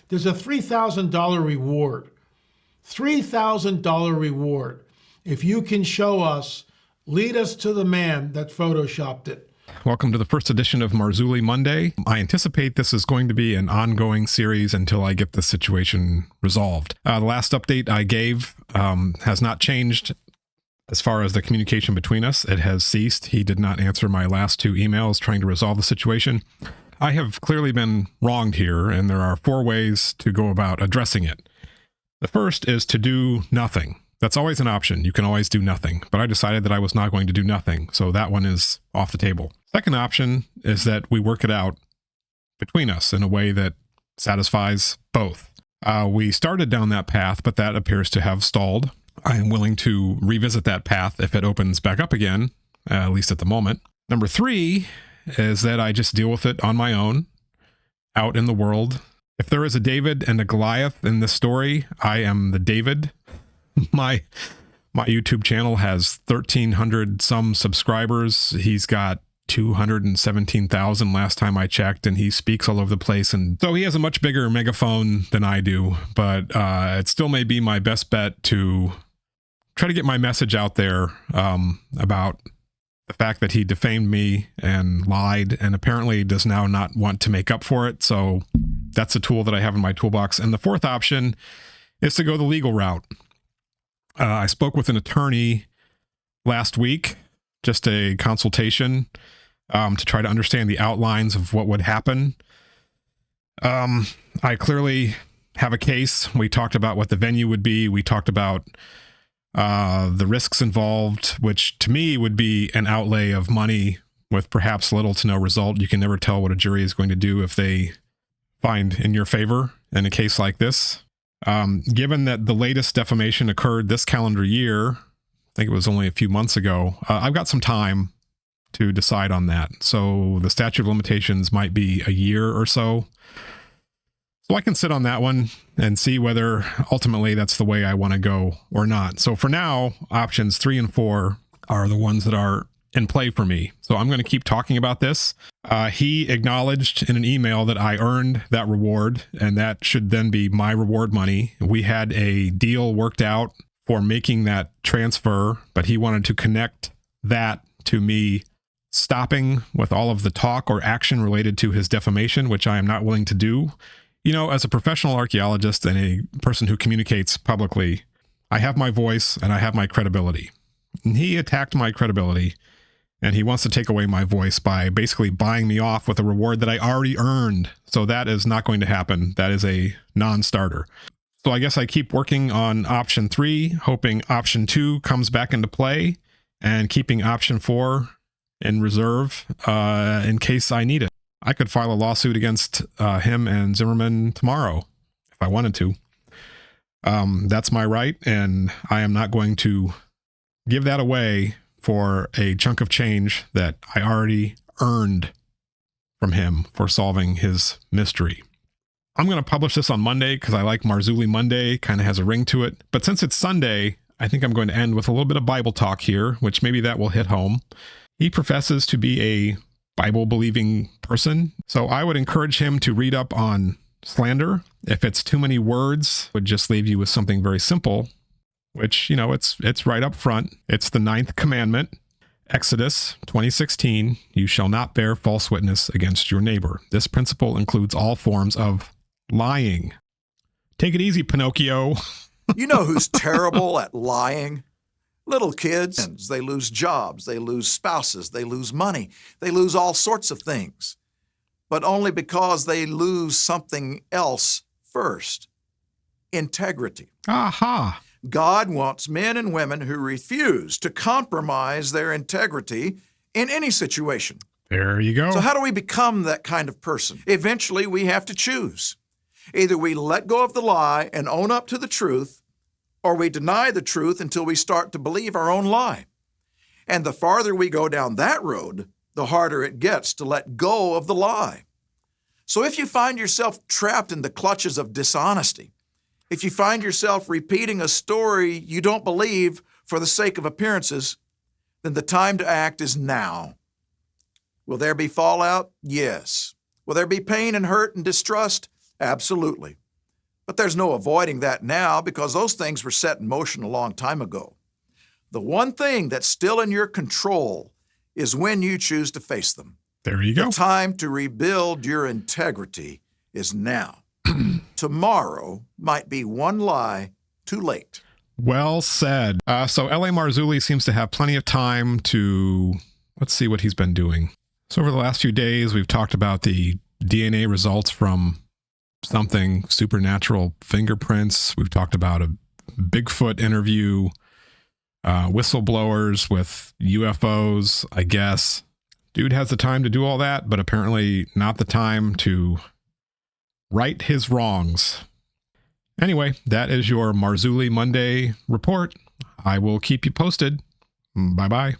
There's a $3,000 reward. $3,000 reward. If you can show us, lead us to the man that photoshopped it. Welcome to the first edition of Marzulli Monday. I anticipate this is going to be an ongoing series until I get the situation resolved. The last update I gave has not changed as far as the communication between us. It has ceased. He did not answer my last two emails trying to resolve the situation. I have clearly been wronged here, and there are 4 ways to go about addressing it. The first is to do nothing. That's always an option. You can always do nothing. But I decided that I was not going to do nothing, so that one is off the table. Second option is that we work it out between us in a way that satisfies both. We started down that path, but that appears to have stalled. I am willing to revisit that path if it opens back up again, at least at the moment. Number 3 is that I just deal with it on my own, out in the world. If there is a David and a Goliath in this story, I am the David. My YouTube channel has 1,300 some subscribers. He's got 217,000 last time I checked, and he speaks all over the place. And so he has a much bigger megaphone than I do, but it still may be my best bet to try to get my message out there about the fact that he defamed me and lied and apparently does now not want to make up for it. So that's a tool that I have in my toolbox. And the fourth option is to go the legal route. I spoke with an attorney last week, just a consultation to try to understand the outlines of what would happen. I clearly have a case. We talked about what the venue would be. We talked about the risks involved, which to me would be an outlay of money with perhaps little to no result. You can never tell what a jury is going to do if they find in your favor in a case like this. Given that the latest defamation occurred this calendar year, I think it was only a few months ago, I've got some time to decide on that. So the statute of limitations might be a year or so. So I can sit on that one and see whether ultimately that's the way I want to go or not. So for now, options 3 and 4 are the ones that are in play for me. So I'm going to keep talking about this. He acknowledged in an email that I earned that reward, and that should then be my reward money. We had a deal worked out for making that transfer, but he wanted to connect that to me stopping with all of the talk or action related to his defamation, which I am not willing to do. You know, as a professional archaeologist and a person who communicates publicly, I have my voice and I have my credibility. And he attacked my credibility, and he wants to take away my voice by basically buying me off with a reward that I already earned. So that is not going to happen. That is a non-starter. So I guess I keep working on option 3, hoping option 2 comes back into play, and keeping option 4 in reserve in case I need it. I could file a lawsuit against him and Zimmerman tomorrow if I wanted to. That's my right, and I am not going to give that away for a chunk of change that I already earned from him for solving his mystery. I'm going to publish this on Monday because I like Marzulli Monday, kind of has a ring to it. But since it's Sunday, I think I'm going to end with a little bit of Bible talk here, which maybe that will hit home. He professes to be a Bible-believing person, so I would encourage him to read up on slander. If it's too many words, it would just leave you with something very simple, which, you know, it's right up front. It's the 9th commandment, Exodus 20:16, you shall not bear false witness against your neighbor. This principle includes all forms of lying. Take it easy, Pinocchio. You know who's terrible at lying? Little kids. They lose jobs, they lose spouses, they lose money, they lose all sorts of things, but only because they lose something else first: integrity. Aha! God wants men and women who refuse to compromise their integrity in any situation. There you go. So how do we become that kind of person? Eventually, we have to choose. Either we let go of the lie and own up to the truth, or we deny the truth until we start to believe our own lie. And the farther we go down that road, the harder it gets to let go of the lie. So if you find yourself trapped in the clutches of dishonesty, if you find yourself repeating a story you don't believe for the sake of appearances, then the time to act is now. Will there be fallout? Yes. Will there be pain and hurt and distrust? Absolutely. But there's no avoiding that now because those things were set in motion a long time ago. The one thing that's still in your control is when you choose to face them. There you go. The time to rebuild your integrity is now. Tomorrow might be one lie too late. Well said. So L.A. Marzulli seems to have plenty of time to, let's see what he's been doing. So over the last few days, we've talked about the DNA results from something, supernatural fingerprints. We've talked about a Bigfoot interview, whistleblowers with UFOs, I guess. Dude has the time to do all that, but apparently not the time to right his wrongs. Anyway, that is your Marzulli Monday report. I will keep you posted. Bye-bye.